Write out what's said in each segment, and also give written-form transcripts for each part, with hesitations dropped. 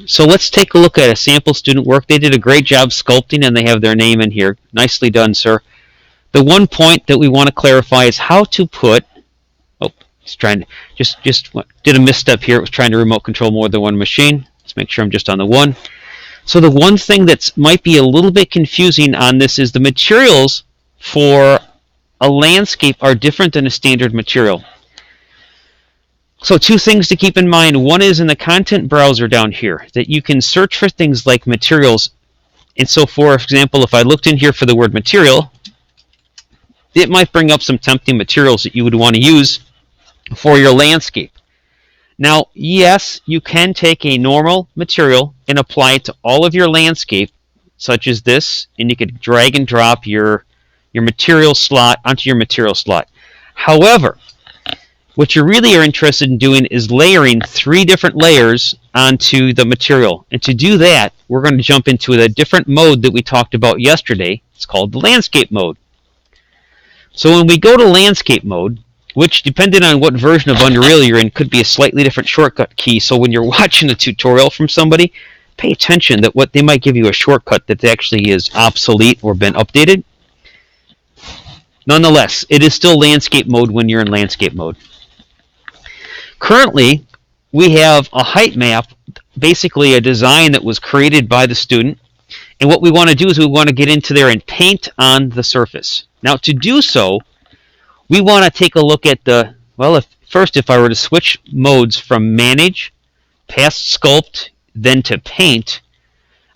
So let's take a look at a sample student work. They did a great job sculpting, and they have their name in here. Nicely done, sir. The one point that we want to clarify is how to put, oh, it's trying to, just did a misstep here. It was trying to remote control more than one machine. Let's make sure I'm just on the one. So the one thing that might be a little bit confusing on this is the materials for a landscape are different than a standard material. So two things to keep in mind. One is in the content browser down here that you can search for things like materials. And so for example, if I looked in here for the word material, it might bring up some tempting materials that you would want to use for your landscape. Now, yes, you can take a normal material and apply it to all of your landscape, such as this, and you could drag and drop your material slot onto your material slot. However, what you really are interested in doing is layering 3 different layers onto the material. And to do that, we're going to jump into a different mode that we talked about yesterday. It's called the landscape mode. So when we go to landscape mode, which depending on what version of Unreal you're in could be a slightly different shortcut key. So when you're watching a tutorial from somebody, pay attention that what they might give you a shortcut that actually is obsolete or been updated. Nonetheless, it is still landscape mode when you're in landscape mode. Currently, we have a height map, basically a design that was created by the student. And what we want to do is we want to get into there and paint on the surface. Now, to do so, we want to take a look at the, well, if I were to switch modes from Manage, past Sculpt, then to Paint,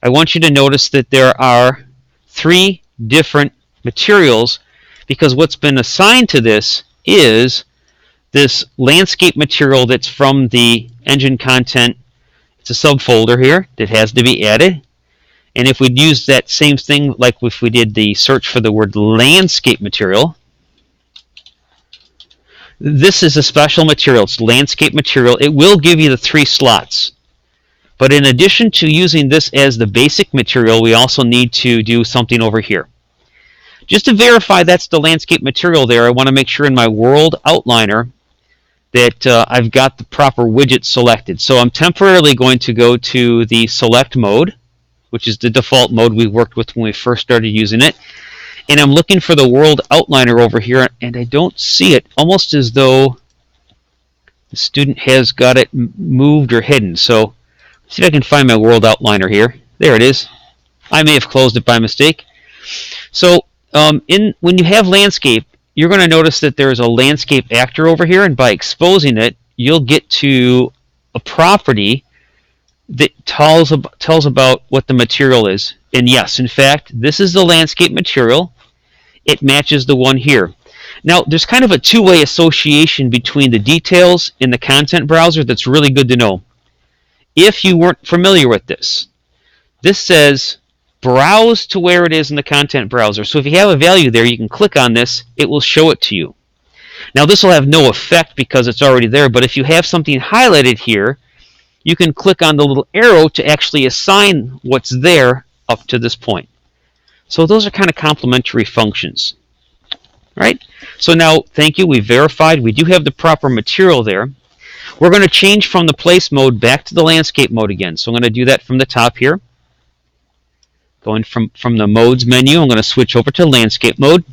I want you to notice that there are 3 different materials, because what's been assigned to this is this landscape material that's from the engine content. It's a subfolder here that has to be added. And if we'd use that same thing, like if we did the search for the word landscape material, this is a special material. It's landscape material. It will give you the 3 slots. But in addition to using this as the basic material, we also need to do something over here. Just to verify that's the landscape material there, I want to make sure in my world outliner that I've got the proper widget selected. So I'm temporarily going to go to the select mode, which is the default mode we worked with when we first started using it. And I'm looking for the world outliner over here, and I don't see it, almost as though the student has got it moved or hidden. So let's see if I can find my world outliner here. There it is. I may have closed it by mistake. So when you have landscape, you're going to notice that there's a landscape actor over here, and by exposing it, you'll get to a property that tells about what the material is. And yes, in fact, this is the landscape material. It matches the one here. Now, there's kind of a two-way association between the details in the content browser that's really good to know. If you weren't familiar with this, this says browse to where it is in the content browser. So if you have a value there, you can click on this. It will show it to you. Now, this will have no effect because it's already there, but if you have something highlighted here, you can click on the little arrow to actually assign what's there up to this point. So those are kind of complementary functions. All right? So now, thank you. We verified we do have the proper material there. We're going to change from the place mode back to the landscape mode again. So I'm going to do that from the top here. Going from the modes menu, I'm going to switch over to landscape mode.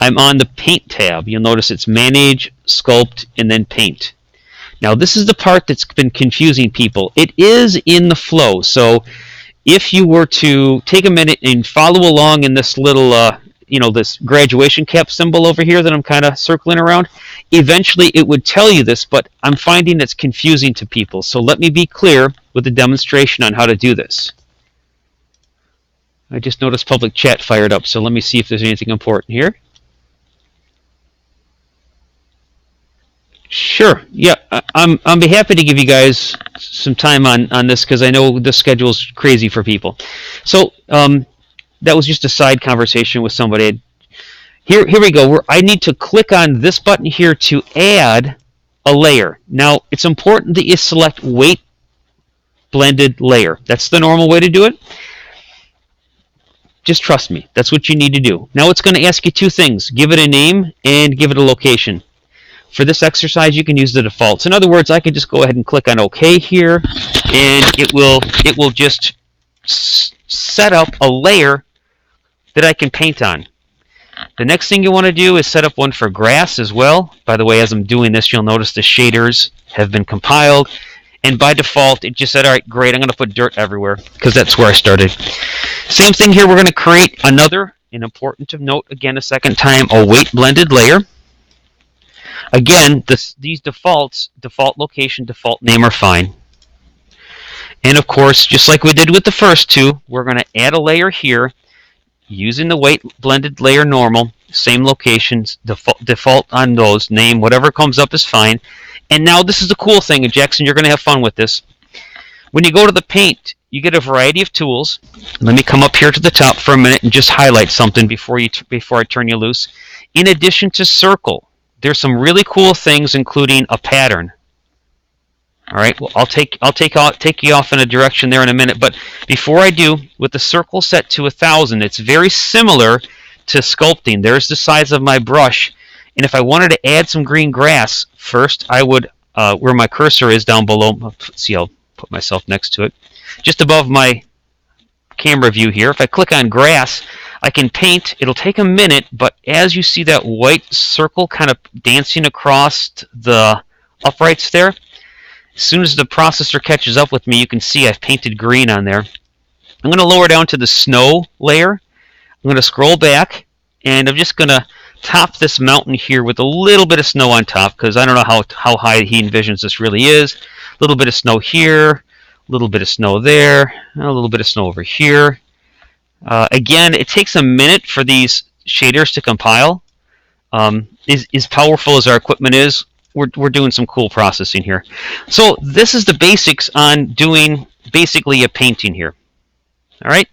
I'm on the paint tab. You'll notice it's manage, sculpt, and then paint. Now this is the part that's been confusing people. It is in the flow. So if you were to take a minute and follow along in this little this graduation cap symbol over here that I'm kind of circling around, eventually it would tell you this, but I'm finding it's confusing to people. So let me be clear with the demonstration on how to do this. I just noticed public chat fired up, so let me see if there's anything important here. Sure. Yeah, I'm be happy to give you guys some time on this because I know the schedule's crazy for people. So that was just a side conversation with somebody. Here we go. I need to click on this button here to add a layer. Now, it's important that you select Weight Blended Layer. That's the normal way to do it. Just trust me. That's what you need to do. Now it's going to ask you 2 things. Give it a name and give it a location. For this exercise, you can use the defaults. In other words, I can just go ahead and click on OK here, and it will just set up a layer that I can paint on. The next thing you want to do is set up one for grass as well. By the way, as I'm doing this, you'll notice the shaders have been compiled. And by default, it just said, all right, great, I'm going to put dirt everywhere, because that's where I started. Same thing here, we're going to create another, and important to note again a second time, a weight blended layer. Again, these defaults, default location, default name are fine. And of course, just like we did with the first two, we're going to add a layer here using the weight blended layer normal, same locations, default on those, name, whatever comes up is fine. And now this is the cool thing, and Jackson, you're going to have fun with this. When you go to the paint, you get a variety of tools. Let me come up here to the top for a minute and just highlight something before I turn you loose. In addition to circle, there's some really cool things, including a pattern. All right, well, I'll take you off in a direction there in a minute. But before I do, with the circle set to 1,000, it's very similar to sculpting. There's the size of my brush, and if I wanted to add some green grass, first I would, where my cursor is down below. Let's see, I'll put myself next to it, just above my camera view here. If I click on grass, I can paint. It'll take a minute, but as you see that white circle kind of dancing across the uprights there, as soon as the processor catches up with me, you can see I've painted green on there. I'm going to lower down to the snow layer. I'm going to scroll back, and I'm just going to top this mountain here with a little bit of snow on top, because I don't know how high he envisions this really is. A little bit of snow here, a little bit of snow there, a little bit of snow over here. Again, it takes a minute for these shaders to compile. As powerful as our equipment is, we're doing some cool processing here. So this is the basics on doing basically a painting here. All right.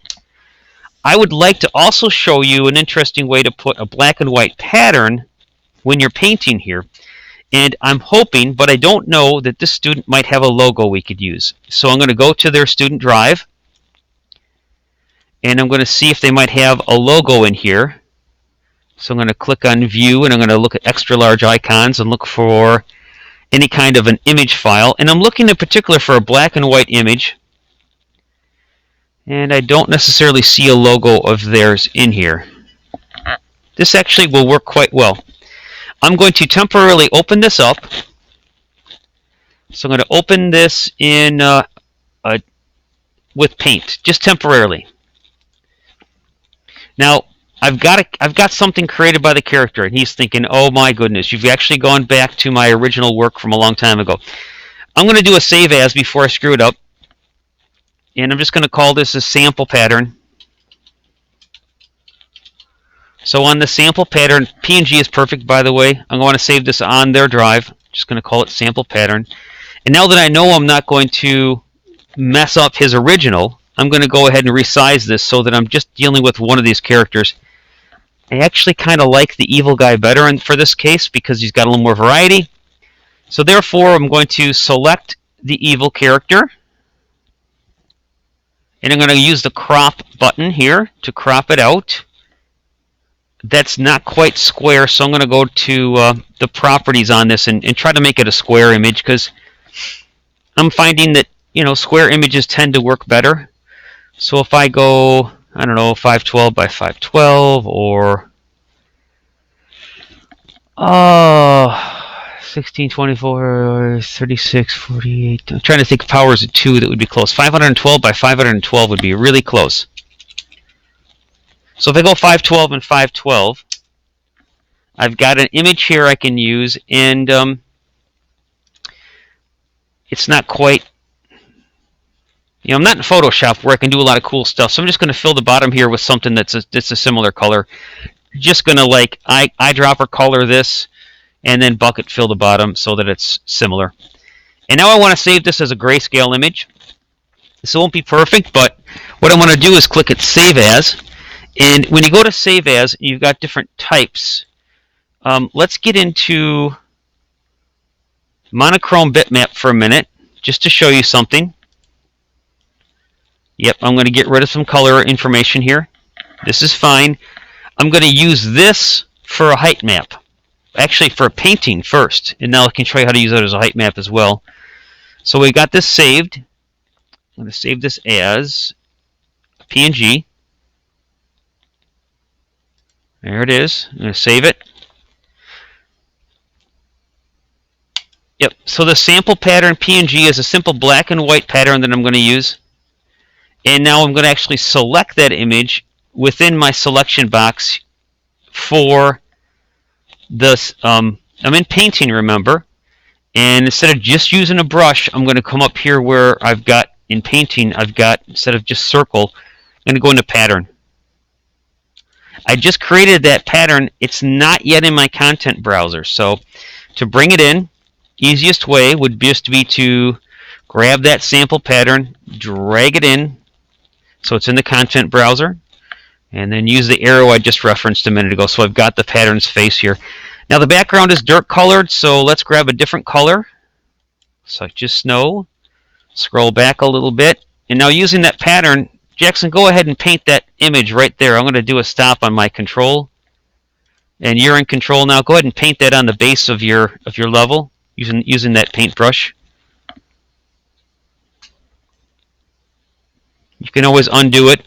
I would like to also show you an interesting way to put a black and white pattern when you're painting here. And I'm hoping, but I don't know, that this student might have a logo we could use. So I'm going to go to their student drive, and I'm going to see if they might have a logo in here. So I'm going to click on View, and I'm going to look at extra large icons and look for any kind of an image file. And I'm looking in particular for a black and white image. And I don't necessarily see a logo of theirs in here. This actually will work quite well. I'm going to temporarily open this up. So I'm going to open this in with Paint, just temporarily. Now, I've got something created by the character, and he's thinking, oh my goodness, you've actually gone back to my original work from a long time ago. I'm going to do a save as before I screw it up, and I'm just going to call this a sample pattern. So on the sample pattern, PNG is perfect, by the way. I'm going to save this on their drive. Just going to call it sample pattern. And now that I know I'm not going to mess up his original, I'm going to go ahead and resize this so that I'm just dealing with one of these characters. I actually kind of like the evil guy better for this case because he's got a little more variety. So therefore, I'm going to select the evil character. And I'm going to use the crop button here to crop it out. That's not quite square, so I'm going to go to the properties on this and try to make it a square image, because I'm finding that, you know, square images tend to work better. So if I go, I don't know, 512 by 512, or 1624, 36, 48. I'm trying to think of powers of 2 that would be close. 512 by 512 would be really close. So if I go 512 and 512, I've got an image here I can use, and it's not quite, you know, I'm not in Photoshop where I can do a lot of cool stuff, so I'm just going to fill the bottom here with something that's a similar color. Just going to, like, eyedropper color this, and then bucket fill the bottom so that it's similar. And now I want to save this as a grayscale image. This won't be perfect, but what I want to do is click at Save As. And when you go to Save As, you've got different types. Let's get into monochrome bitmap for a minute, just to show you something. Yep, I'm going to get rid of some color information here. This is fine. I'm going to use this for a height map. actually for painting first, and now I can show you how to use it as a height map as well. So we got this saved. I'm going to save this as a PNG. There it is. I'm going to save it. Yep, so the sample pattern PNG is a simple black and white pattern that I'm going to use. And now I'm going to actually select that image within my selection box for this. I'm in painting, remember? And instead of just using a brush, I'm going to come up here where I've got, in painting, I've got, instead of just circle, I'm going to go into pattern. I just created that pattern. It's not yet in my content browser. So to bring it in, easiest way would just be to grab that sample pattern, drag it in so it's in the content browser, and then use the arrow I just referenced a minute ago. So I've got the pattern's face here. Now the background is dirt colored, so let's grab a different color, such as snow. Scroll back a little bit, and now using that pattern, Jackson, go ahead and paint that image right there. I'm going to do a stop on my control, and you're in control now. Go ahead and paint that on the base of your level using that paintbrush. You can always undo it.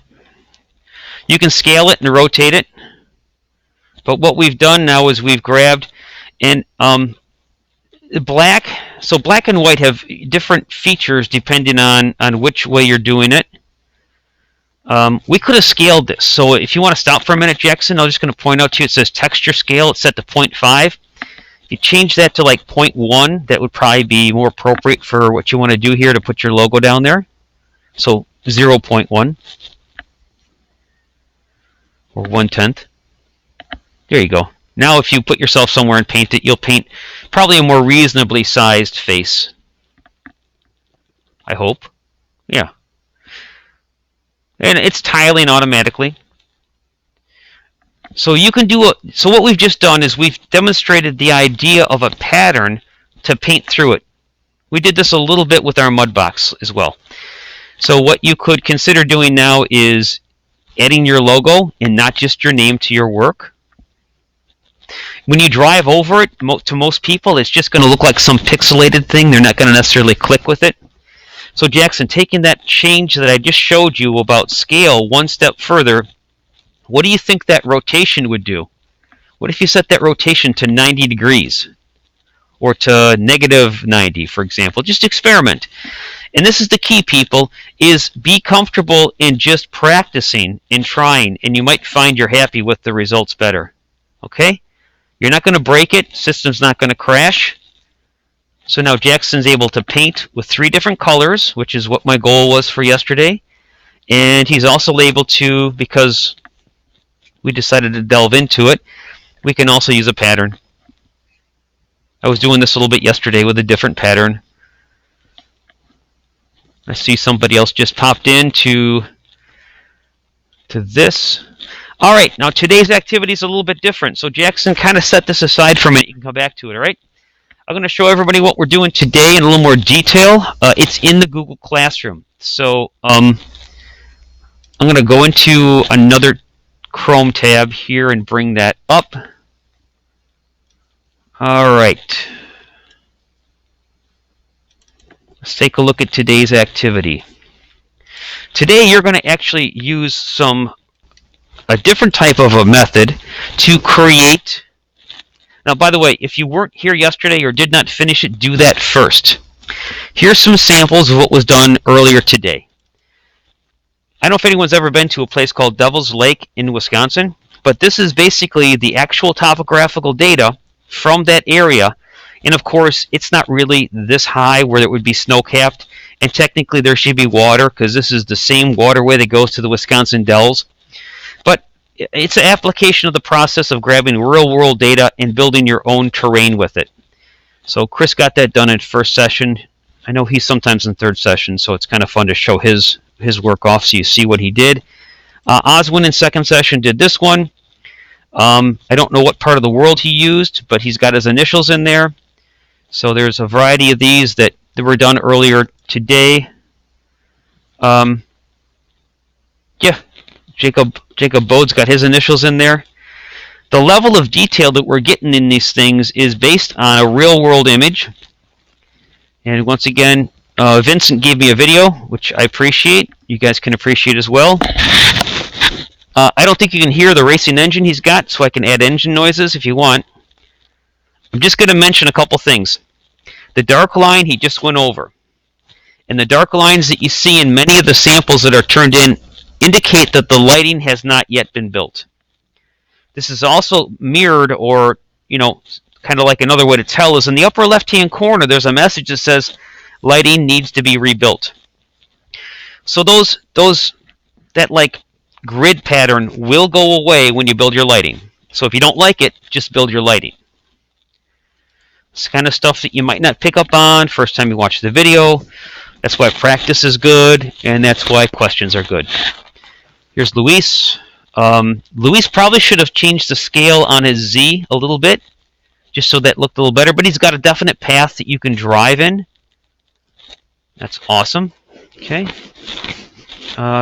You can scale it and rotate it. But what we've done now is we've grabbed and black. So black and white have different features depending on which way you're doing it. We could have scaled this. So if you want to stop for a minute, Jackson, I'm just going to point out to you, it says texture scale. It's set to 0.5. If you change that to like 0.1, that would probably be more appropriate for what you want to do here to put your logo down there. So 0.1 or 1/10. There you go. Now if you put yourself somewhere and paint it, you'll paint probably a more reasonably sized face. I hope. Yeah. And it's tiling automatically. So you can do so what we've just done is we've demonstrated the idea of a pattern to paint through it. We did this a little bit with our mud box as well. So what you could consider doing now is adding your logo and not just your name to your work. When you drive over it, to most people, it's just going to look like some pixelated thing. They're not going to necessarily click with it. So Jackson, taking that change that I just showed you about scale one step further, what do you think that rotation would do? What if you set that rotation to 90 degrees? Or to -90, for example? Just experiment. And this is the key, people, is be comfortable in just practicing and trying, and you might find you're happy with the results better. Okay? You're not going to break it. System's not going to crash. So now Jackson's able to paint with 3 different colors, which is what my goal was for yesterday. And he's also able to, because we decided to delve into it, we can also use a pattern. I was doing this a little bit yesterday with a different pattern. I see somebody else just popped in to this. All right, now today's activity is a little bit different. So Jackson, kind of set this aside for a minute. You can come back to it, all right? I'm going to show everybody what we're doing today in a little more detail. It's in the Google Classroom. So I'm going to go into another Chrome tab here and bring that up. All right. Let's take a look at today's activity. Today you're going to actually use a different type of a method to create. Now, by the way, if you weren't here yesterday or did not finish it, do that first. Here's some samples of what was done earlier today. I don't know if anyone's ever been to a place called Devil's Lake in Wisconsin, but this is basically the actual topographical data from that area. And of course, it's not really this high where it would be snow-capped, and technically there should be water because this is the same waterway that goes to the Wisconsin Dells. But it's an application of the process of grabbing real-world data and building your own terrain with it. So Chris got that done in first session. I know he's sometimes in third session, so it's kind of fun to show his work off so you see what he did. Oswin in second session did this one. I don't know what part of the world he used, but he's got his initials in there. So there's a variety of these that were done earlier today. Yeah, Jacob Bode's got his initials in there. The level of detail that we're getting in these things is based on a real-world image. And once again, Vincent gave me a video, which I appreciate. You guys can appreciate as well. I don't think you can hear the racing engine he's got, so I can add engine noises if you want. I'm just going to mention a couple things. The dark line he just went over. And the dark lines that you see in many of the samples that are turned in indicate that the lighting has not yet been built. This is also mirrored, or, kind of like another way to tell is in the upper left-hand corner, there's a message that says lighting needs to be rebuilt. So that like grid pattern will go away when you build your lighting. So if you don't like it, just build your lighting. It's kind of stuff that you might not pick up on first time you watch the video. That's why practice is good, and that's why questions are good. Here's Luis. Luis probably should have changed the scale on his Z a little bit, just so that looked a little better, but he's got a definite path that you can drive in. That's awesome. Okay.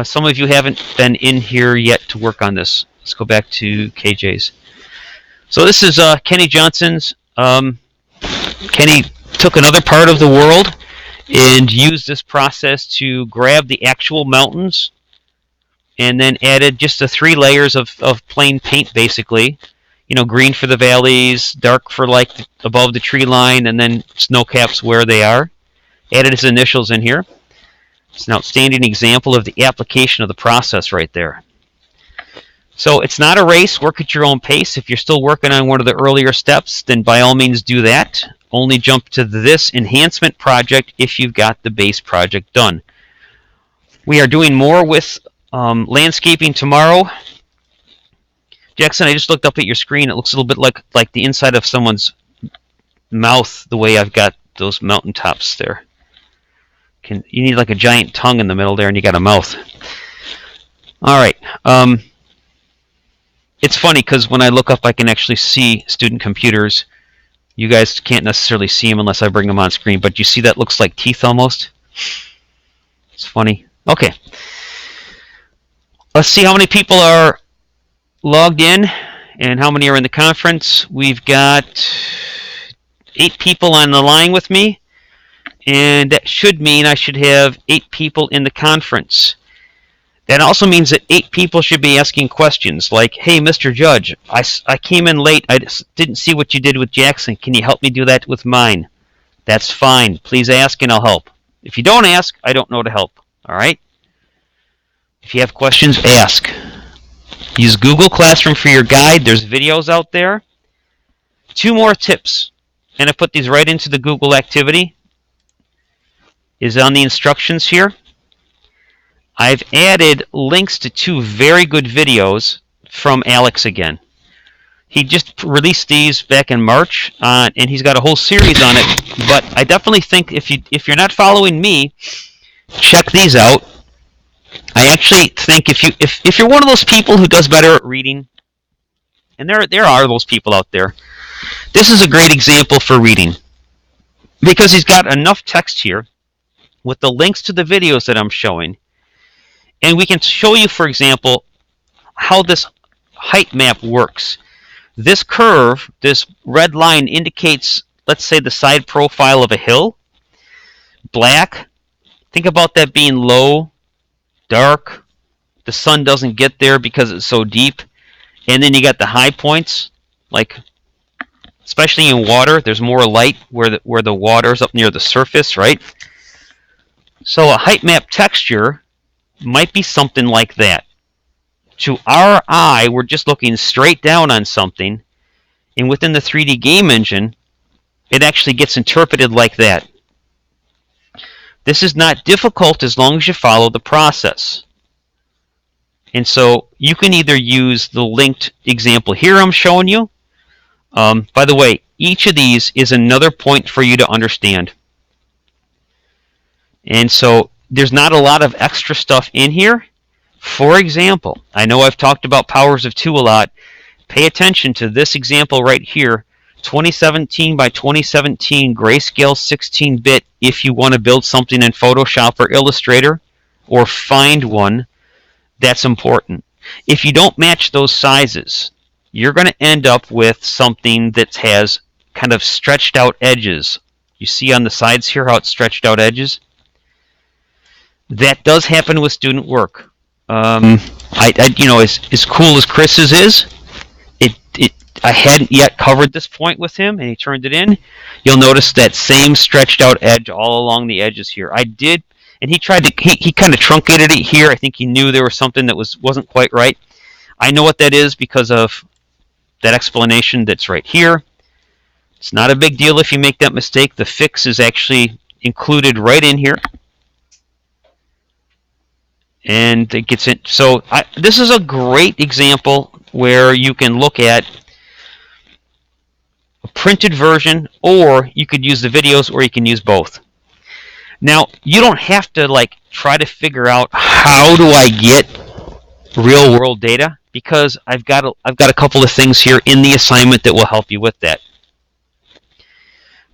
Some of you haven't been in here yet to work on this. Let's go back to KJ's. So this is Kenny Johnson's. Kenny took another part of the world and used this process to grab the actual mountains and then added just the 3 layers of plain paint, basically. Green for the valleys, dark for like above the tree line, and then snow caps where they are. Added his initials in here. It's an outstanding example of the application of the process right there. So it's not a race. Work at your own pace. If you're still working on one of the earlier steps, then by all means do that. Only jump to this enhancement project if you've got the base project done. We are doing more with landscaping tomorrow. Jackson, I just looked up at your screen. It looks a little bit like the inside of someone's mouth, the way I've got those mountaintops there. You need like a giant tongue in the middle there, and you got a mouth. All right. It's funny because when I look up, I can actually see student computers. You guys can't necessarily see them unless I bring them on screen, but you see that looks like teeth almost? It's funny. Okay. Let's see how many people are logged in and how many are in the conference. We've got 8 people on the line with me, and that should mean I should have 8 people in the conference. That also means that 8 people should be asking questions like, hey, Mr. Judge, I came in late. I didn't see what you did with Jackson. Can you help me do that with mine? That's fine. Please ask and I'll help. If you don't ask, I don't know to help. All right? If you have questions, ask. Use Google Classroom for your guide. There's videos out there. 2 more tips, and I put these right into the Google activity, is on the instructions here. I've added links to 2 very good videos from Alex again. He just released these back in March, and he's got a whole series on it. But I definitely think if you're not following me, check these out. I actually think if you're one of those people who does better at reading, and there are those people out there, this is a great example for reading because he's got enough text here with the links to the videos that I'm showing. And we can show you, for example, how this height map works. This curve, this red line, indicates, let's say, the side profile of a hill. Black, think about that being low, dark. The sun doesn't get there because it's so deep. And then you got the high points, like especially in water, there's more light where the water's up near the surface, right? So a height map texture might be something like that. To our eye, we're just looking straight down on something, and within the 3D game engine, it actually gets interpreted like that. This is not difficult as long as you follow the process. And so you can either use the linked example here I'm showing you. By the way, each of these is another point for you to understand. And so there's not a lot of extra stuff in here. For example, I know I've talked about powers of 2 a lot. Pay attention to this example right here. 2017 by 2017 grayscale 16-bit if you want to build something in Photoshop or Illustrator or find one. That's important. If you don't match those sizes, you're going to end up with something that has kind of stretched out edges. You see on the sides here how it's stretched out edges? That does happen with student work. As cool as Chris's is, I hadn't yet covered this point with him, and he turned it in. You'll notice that same stretched out edge all along the edges here. I did, and he tried to, he kind of truncated it here. I think he knew there was something that wasn't quite right. I know what that is because of that explanation that's right here. It's not a big deal if you make that mistake. The fix is actually included right in here. And it gets in. So this is a great example where you can look at a printed version, or you could use the videos, or you can use both. Now, you don't have to try to figure out how do I get real world data, because I've got a couple of things here in the assignment that will help you with that.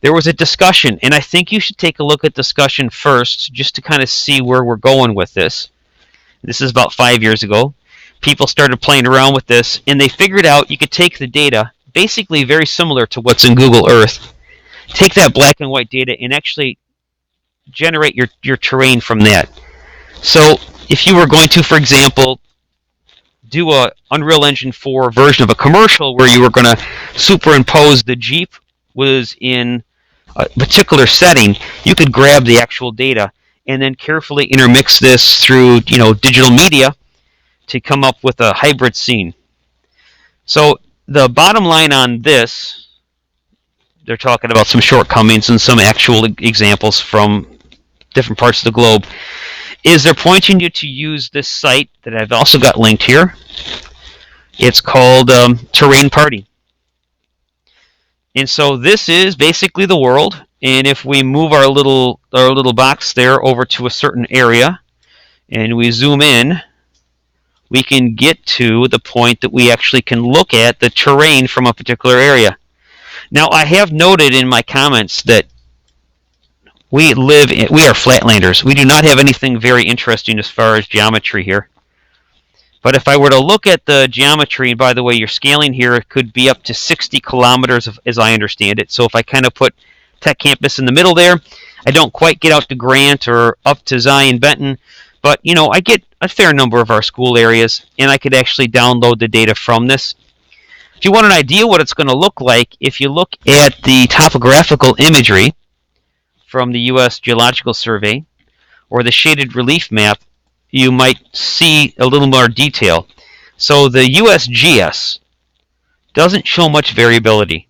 There was a discussion, and I think you should take a look at discussion first just to kind of see where we're going with this. This is about 5 years ago. People started playing around with this, and they figured out you could take the data, basically very similar to what's in Google Earth, take that black and white data and actually generate your terrain from that. So if you were going to, for example, do a Unreal Engine 4 version of a commercial where you were going to superimpose the Jeep was in a particular setting, you could grab the actual data and then carefully intermix this through digital media to come up with a hybrid scene. So the bottom line on this, they're talking about some shortcomings and some actual examples from different parts of the globe, is they're pointing you to use this site that I've also got linked here. It's called Terrain Party. And so this is basically the world, and if we move our little box there over to a certain area and we zoom in, we can get to the point that we actually can look at the terrain from a particular area. Now, I have noted in my comments that we are flatlanders. We do not have anything very interesting as far as geometry here. But if I were to look at the geometry, and by the way, your scaling here, it could be up to 60 kilometers, as I understand it. So if I kind of put Tech Campus in the middle there, I don't quite get out to Grant or up to Zion Benton, but I get a fair number of our school areas, and I could actually download the data from this. If you want an idea what it's going to look like, if you look at the topographical imagery from the U.S. Geological Survey or the shaded relief map, you might see a little more detail. So the USGS doesn't show much variability.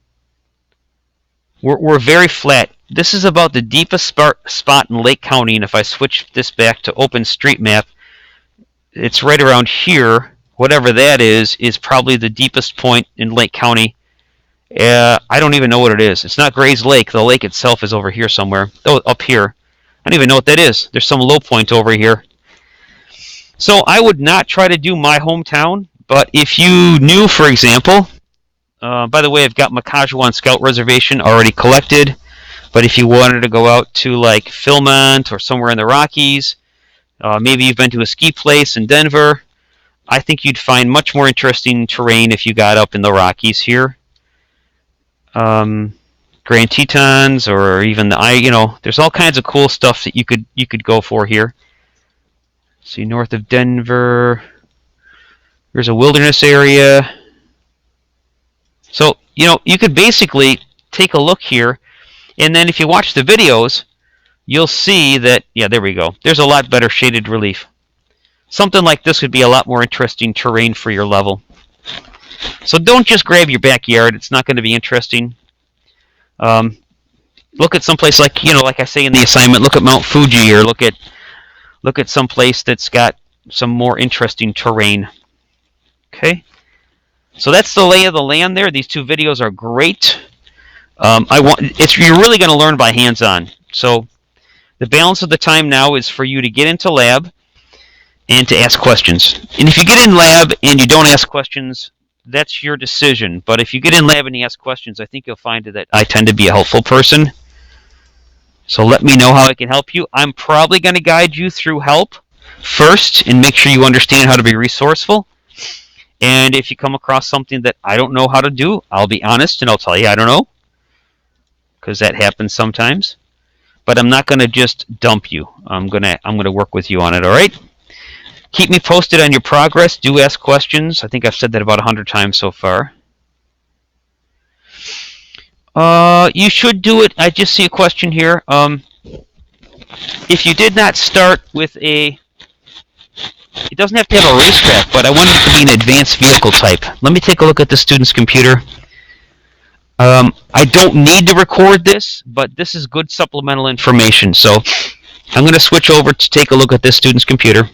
We're very flat. This is about the deepest spot in Lake County, and if I switch this back to OpenStreetMap, it's right around here. Whatever that is probably the deepest point in Lake County. I don't even know what it is. It's not Gray's Lake. The lake itself is over here somewhere. Oh, up here. I don't even know what that is. There's some low point over here. So I would not try to do my hometown, but if you knew, for example, by the way, I've got Makajuan Scout Reservation already collected, but if you wanted to go out to Philmont or somewhere in the Rockies, maybe you've been to a ski place in Denver, I think you'd find much more interesting terrain if you got up in the Rockies here. Grand Tetons, or even there's all kinds of cool stuff that you could go for here. See, north of Denver, there's a wilderness area. So, you could basically take a look here, and then if you watch the videos, you'll see that, yeah, there we go. There's a lot better shaded relief. Something like this would be a lot more interesting terrain for your level. So don't just grab your backyard. It's not going to be interesting. Look at someplace like I say in the assignment, look at Mount Fuji, or look at some place that's got some more interesting terrain. Okay, so that's the lay of the land there. These two videos are great. You're really going to learn by hands-on. So the balance of the time now is for you to get into lab and to ask questions. And if you get in lab and you don't ask questions, that's your decision. But if you get in lab and you ask questions, I think you'll find that I tend to be a helpful person. So let me know how I can help you. I'm probably going to guide you through help first and make sure you understand how to be resourceful. And if you come across something that I don't know how to do, I'll be honest and I'll tell you I don't know, because that happens sometimes. But I'm not going to just dump you. I'm gonna work with you on it. All right. Keep me posted on your progress. Do ask questions. I think I've said that about 100 times so far. You should do it. I just see a question here. If you did not start with a, it doesn't have to have a racetrack, but I want it to be an advanced vehicle type. Let me take a look at the student's computer. I don't need to record this, but this is good supplemental information. So I'm going to switch over to take a look at this student's computer.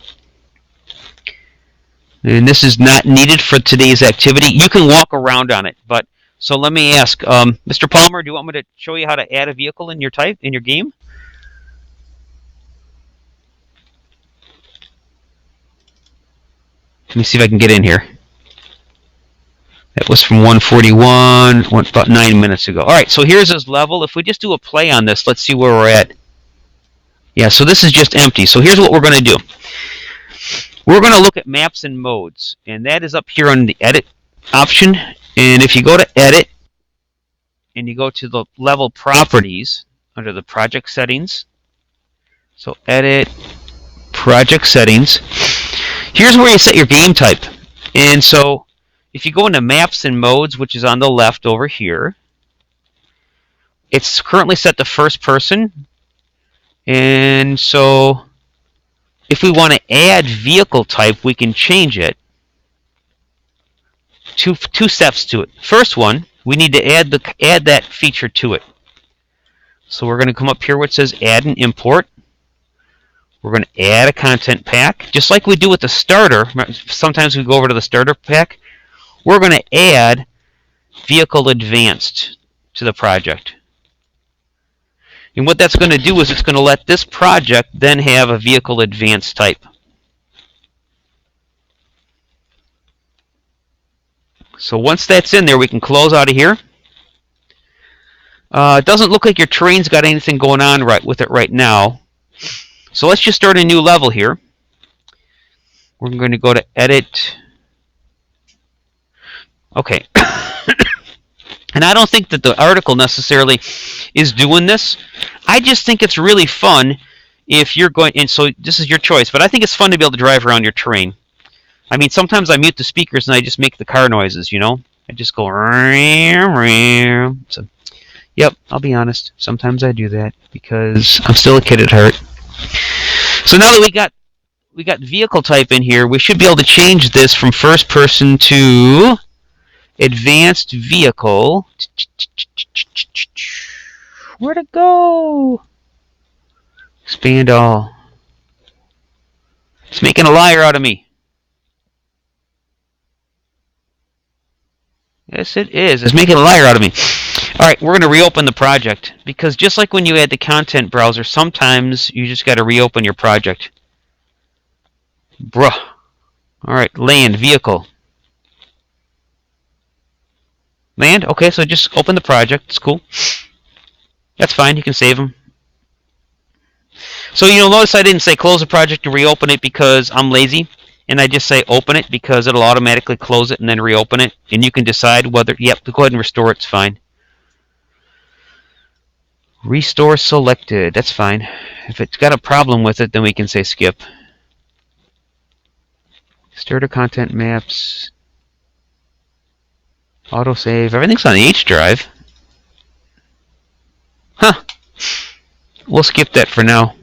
And this is not needed for today's activity. You can walk around on it, but so let me ask, Mr. Palmer, do you want me to show you how to add a vehicle in your game? Let me see if I can get in here. That was from 141, about 9 minutes ago. All right, so here's his level. If we just do a play on this, let's see where we're at. Yeah, so this is just empty. So here's what we're going to do. We're going to look at maps and modes, and that is up here on the edit option. And if you go to edit, and you go to the level properties under the project settings, so edit, project settings, here's where you set your game type. And so if you go into maps and modes, which is on the left over here, it's currently set to first person. And so if we want to add vehicle type, we can change it. Two steps to it. First one, we need to add that feature to it. So we're going to come up here where it says add and import. We're going to add a content pack, just like we do with the starter. Sometimes we go over to the starter pack. We're going to add vehicle advanced to the project. And what that's going to do is it's going to let this project then have a vehicle advanced type. So once that's in there, we can close out of here. It doesn't look like your terrain's got anything going on with it right now. So let's just start a new level here. We're going to go to edit. Okay. And I don't think that the article necessarily is doing this. I just think it's really fun if you're going, and so this is your choice, but I think it's fun to be able to drive around your terrain. I mean, sometimes I mute the speakers and I just make the car noises, you know? I just go, so, yep, I'll be honest. Sometimes I do that because I'm still a kid at heart. So now that we got vehicle type in here, we should be able to change this from first person to advanced vehicle. Where'd it go? Expand all. It's making a liar out of me. Yes, it is. It's making a liar out of me. All right, we're going to reopen the project because just like when you add the content browser, sometimes you just got to reopen your project. Bruh. All right, land, vehicle. Land? Okay, so just open the project. It's cool. That's fine. You can save them. So you'll notice I didn't say close the project and reopen it because I'm lazy. And I just say open it because it'll automatically close it and then reopen it. And you can decide whether, yep, go ahead and restore it. It's fine. Restore selected. That's fine. If it's got a problem with it, then we can say skip. Starter content maps. Autosave. Everything's on the H drive. Huh. We'll skip that for now.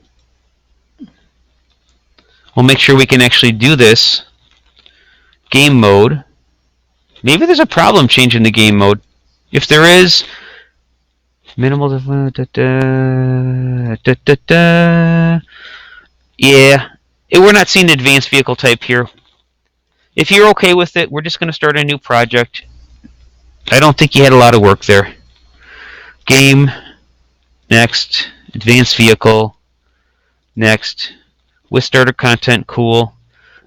We'll make sure we can actually do this. Game mode. Maybe there's a problem changing the game mode. If there is, minimal. Yeah, we're not seeing advanced vehicle type here. If you're okay with it, we're just going to start a new project. I don't think you had a lot of work there. Game. Next. Advanced vehicle. Next. With starter content, cool.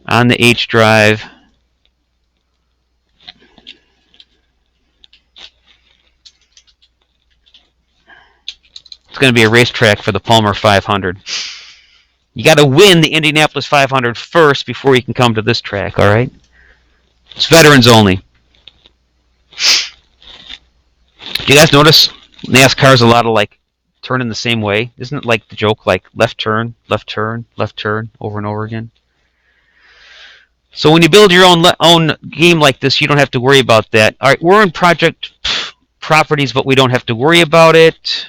On the H drive. It's going to be a racetrack for the Palmer 500. You got to win the Indianapolis 500 first before you can come to this track, all right? It's veterans only. Do you guys notice NASCAR's a lot of like turning the same way? Isn't it like the joke, like left turn, left turn, left turn, over and over again? So when you build your own game like this, you don't have to worry about that. All right, we're in project properties, but we don't have to worry about it.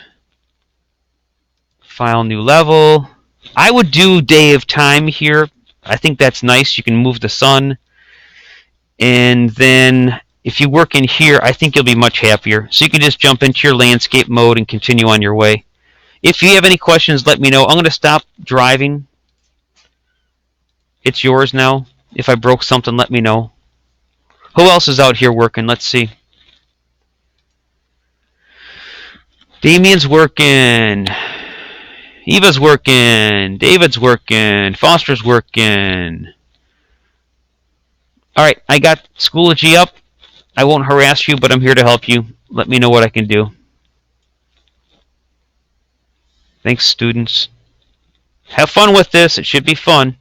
File, new level. I would do day of time here. I think that's nice. You can move the sun. And then if you work in here, I think you'll be much happier. So you can just jump into your landscape mode and continue on your way. If you have any questions, let me know. I'm going to stop driving. It's yours now. If I broke something, let me know. Who else is out here working? Let's see. Damien's working. Eva's working. David's working. Foster's working. All right, I got Schoology up. I won't harass you, but I'm here to help you. Let me know what I can do. Thanks, students. Have fun with this. It should be fun.